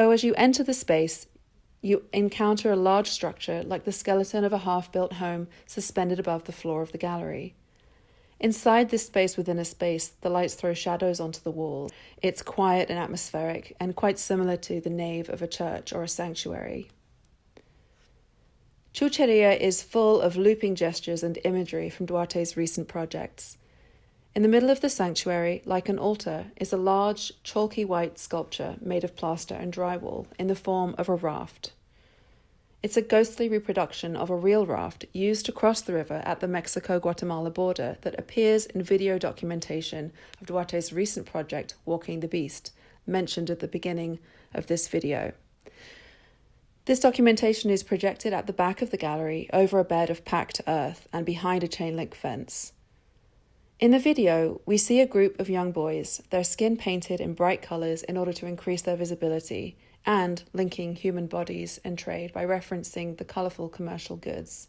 So as you enter the space, you encounter a large structure like the skeleton of a half-built home suspended above the floor of the gallery. Inside this space within a space, the lights throw shadows onto the walls. It's quiet and atmospheric, and quite similar to the nave of a church or a sanctuary. Chuchería is full of looping gestures and imagery from Duarte's recent projects. In the middle of the sanctuary, like an altar, is a large, chalky white sculpture made of plaster and drywall in the form of a raft. It's a ghostly reproduction of a real raft used to cross the river at the Mexico-Guatemala border that appears in video documentation of Duarte's recent project, Walking the Beast, mentioned at the beginning of this video. This documentation is projected at the back of the gallery over a bed of packed earth and behind a chain-link fence. In the video, we see a group of young boys, their skin painted in bright colours in order to increase their visibility, and linking human bodies and trade by referencing the colourful commercial goods.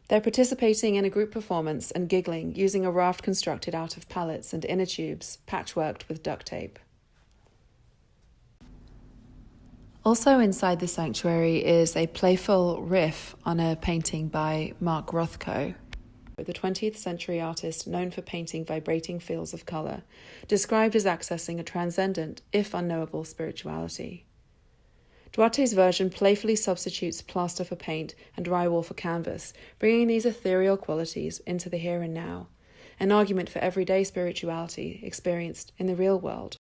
They're participating in a group performance and giggling using a raft constructed out of pallets and inner tubes, patchworked with duct tape. Also inside the sanctuary is a playful riff on a painting by Mark Rothko, the 20th century artist known for painting vibrating fields of colour, described as accessing a transcendent, if unknowable, spirituality. Duarte's version playfully substitutes plaster for paint and drywall for canvas, bringing these ethereal qualities into the here and now, an argument for everyday spirituality experienced in the real world.